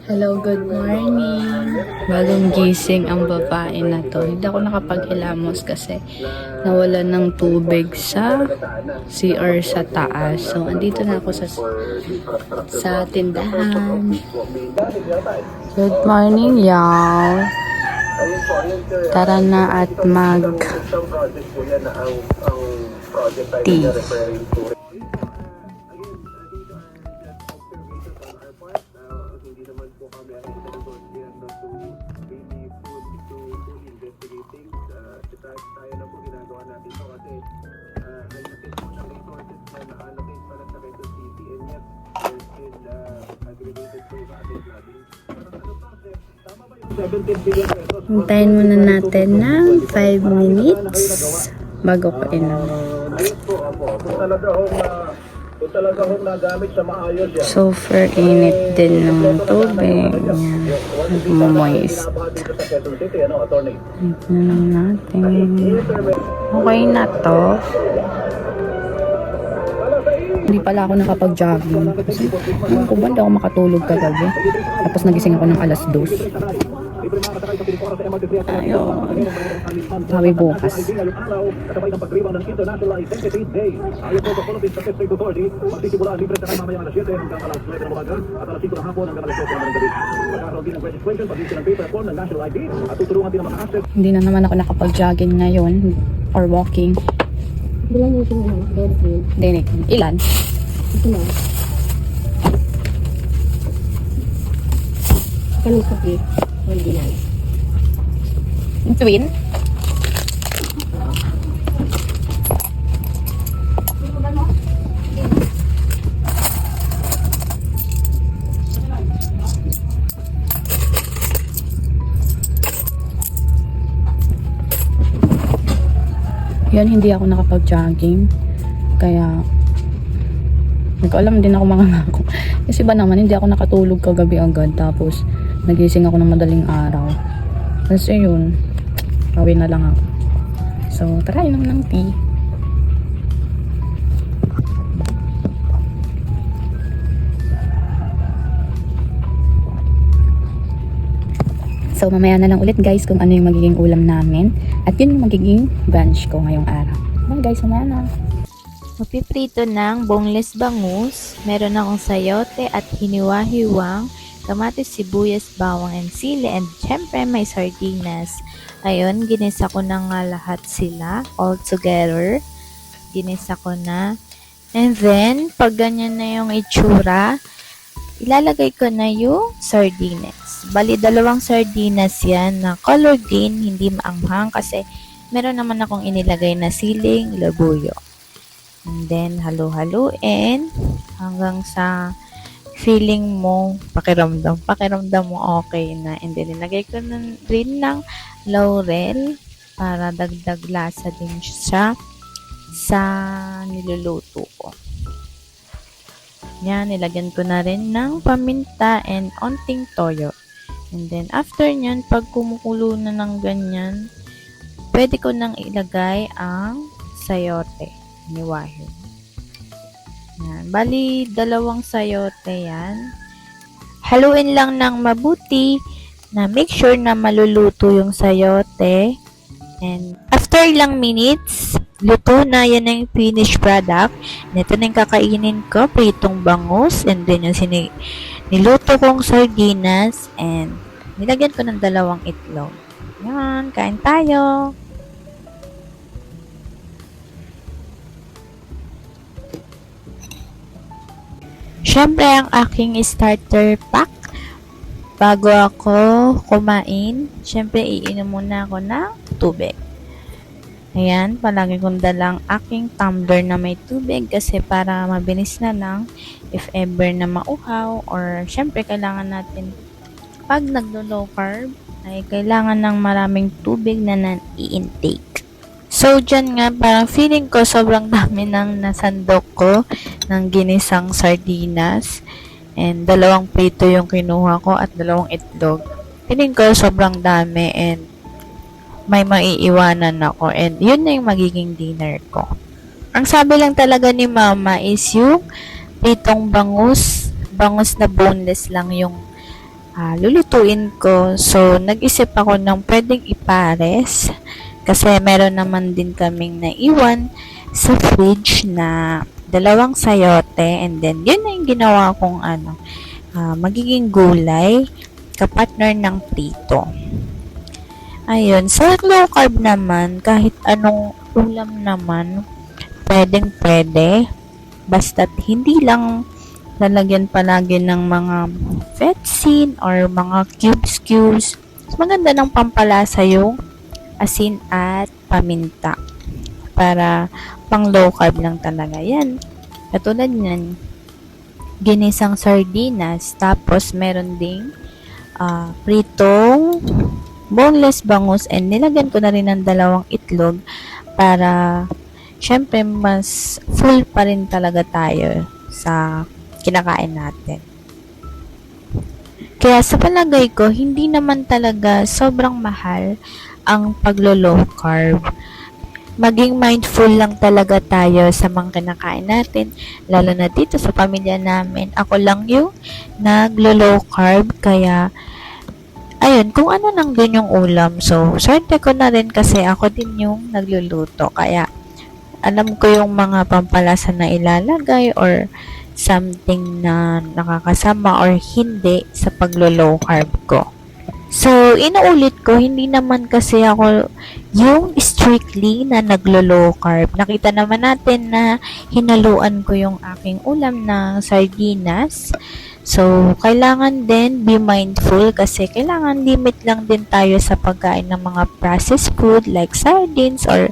Hello, good morning. Bagong gising ang babae na to. Hindi ako nakapaghilamos kasi nawalan ng tubig sa CR sa taas. So, andito na ako sa tindahan. Good morning, y'all. Tara na at mag-tea. Hintayin muna natin ng 5 minutes bago ko inom. Super init din ng tubig. Nagmo-moist. Inom natin. Okay na to. Hindi pala ako nakapag-jogging. Kasi, kung ba hindi ako makatulog kagabi. Tapos nagising ako ng alas 2. Ayun. Sabi bukas. Hindi na naman ako nakapag-jogging ngayon or walking. Bilang yung Dinig. Ilan? ito na. Kanong kape, original. Twin? Yan, hindi ako nakapag-jogging. Kaya, nagkaalam din ako mga ngako. Kasi ba naman, hindi ako nakatulog kagabi agad. Tapos, nagising ako ng madaling araw. Kasi yun, pawin na lang ako. So, tara, inom ng tea. So, mamaya na lang ulit guys kung ano yung magiging ulam namin. At yun yung magiging brunch ko ngayong araw. Bye guys, mamaya na. Mapiprito ng boneless bangus. Meron akong sayote at hiniwa-hiwang, kamatis, sibuyas, bawang, and sili. And syempre may sardinas. Ayun, ginisa ko na nga lahat sila all together. Ginisa ko na. And then, pag ganyan na yung itsura, ilalagay ko na yung sardinas. Bali, 2 sardinas yan na color green, hindi maanghang kasi meron naman akong inilagay na siling labuyo. And then, halo-haloin hanggang sa feeling mo, pakiramdam mo okay na. And then, nilagay ko na rin ng laurel para dagdag lasa din siya sa niluluto ko. Yan, nilagyan ko na rin ng paminta and onting toyo. And then, after nyan, pag kumukulo na ng ganyan, pwede ko nang ilagay ang sayote ni Wahyo. Yan. Bali, 2 sayote yan. Haluin lang ng mabuti na make sure na maluluto yung sayote. And after ilang minutes, luto na, yan ang finished product. Ito na yung kakainin ko, pritong bangus, and then yung niluto kong sardinas, and nilagyan ko ng 2 itlog. Yan, kain tayo. Siyempre, ang aking starter pack, bago ako kumain, siyempre, iinom muna ako ng tubig. Ayan, palagi kong dalang aking tumbler na may tubig kasi para mabilis na lang if ever na mauhaw or syempre kailangan natin pag naglo-low carb ay kailangan ng maraming tubig na i-intake. So, dyan nga, parang feeling ko sobrang dami ng nasandok ko ng ginisang sardinas and 2 prito yung kinuha ko at 2 itlog. Feeling ko sobrang dami and may maiiwanan ako and yun na yung magiging dinner ko. Ang sabi lang talaga ni mama is yung pritong bangus na boneless lang yung lulutuin ko. So, nag-isip ako ng pwedeng ipares kasi meron naman din kaming naiwan sa fridge na dalawang sayote, and then yun na yung ginawa kong magiging gulay kapartner ng prito. Ayun, sa low carb naman, kahit anong ulam naman, pwedeng pwede. Basta't hindi lang lalagyan palagi ng mga vetsin or mga cubes. Maganda ng pampalasa yung asin at paminta. Para pang low carb lang talaga yan. Katulad yan, ginisang sardinas, tapos meron ding pritong boneless bangus, and nilagyan ko na rin ng 2 itlog para syempre mas full pa rin talaga tayo sa kinakain natin. Kaya sa palagay ko, hindi naman talaga sobrang mahal ang paglo-low carb. Maging mindful lang talaga tayo sa mga kinakain natin, lalo na dito sa pamilya namin. Ako lang yung naglo-low carb, kaya ayun, kung ano lang din yung ulam. So, swerte ko na rin kasi ako din yung nagluluto. Kaya, alam ko yung mga pampalasa na ilalagay or something na nakakasama or hindi sa paglo-low carb ko. So, inuulit ko, hindi naman kasi ako yung strictly na naglo-low carb. Nakita naman natin na hinaluan ko yung aking ulam na sardinas. So, kailangan din be mindful kasi kailangan limit lang din tayo sa pagkain ng mga processed food like sardines or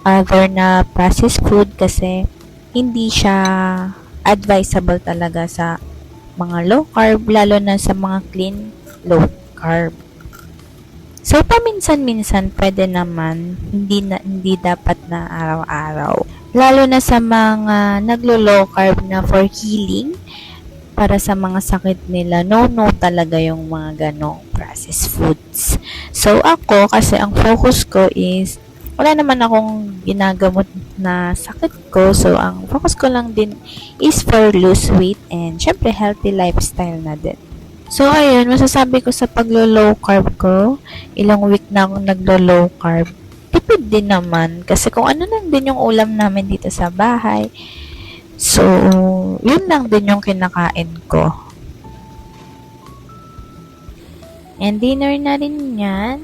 other na processed food kasi hindi siya advisable talaga sa mga low carb, lalo na sa mga clean low carb. So, paminsan-minsan pwede naman, hindi dapat na araw-araw. Lalo na sa mga naglo-low carb na for healing, para sa mga sakit nila, no talaga yung mga ganong processed foods. So, ako, kasi ang focus ko is, wala naman akong ginagamot na sakit ko. So, ang focus ko lang din is for lose weight and syempre healthy lifestyle na din. So, ayun, masasabi ko sa paglo-low carb ko, ilang week na akong naglo-low carb. Tipid din naman kasi kung ano lang din yung ulam namin dito sa bahay. So, yun lang din yung kinakain ko. And dinner na rin yan.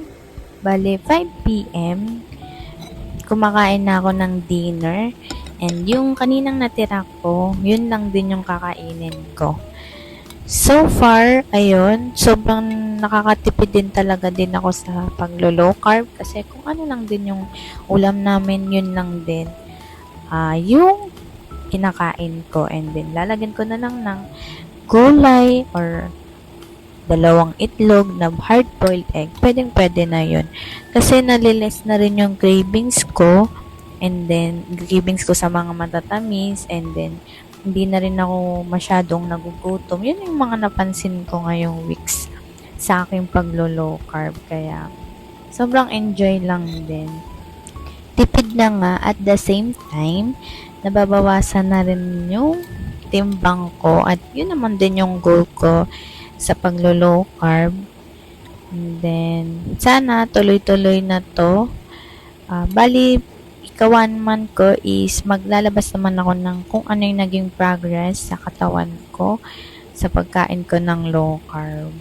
Bale, 5 p.m. Kumakain na ako ng dinner. And yung kaninang natira ko, yun lang din yung kakainin ko. So far, ayun, sobrang nakakatipid din talaga din ako sa paglo-low carb. Kasi kung ano lang din yung ulam namin, yun lang din. Yung kinakain ko, and then lalagyan ko na lang ng gulay or 2 itlog na hard-boiled egg. Pwede na yun. Kasi naliles na rin yung cravings ko, and then cravings ko sa mga matatamis, and then hindi na rin ako masyadong nagugutom. Yun yung mga napansin ko ngayong weeks sa aking paglo-low carb. Kaya sobrang enjoy lang din. Tipid na nga, at the same time nababawasan na rin yung timbang ko, at yun naman din yung goal ko sa paglo-low carb. And then sana tuloy-tuloy na to. Bali, ika-1 month ko is maglalabas naman ako ng kung ano yung naging progress sa katawan ko sa pagkain ko ng low carb.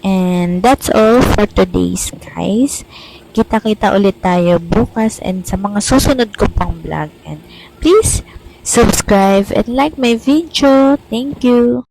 And that's all for today's, guys. Kita-kita ulit tayo bukas and sa mga susunod ko pang vlog. And please subscribe and like my video. Thank you.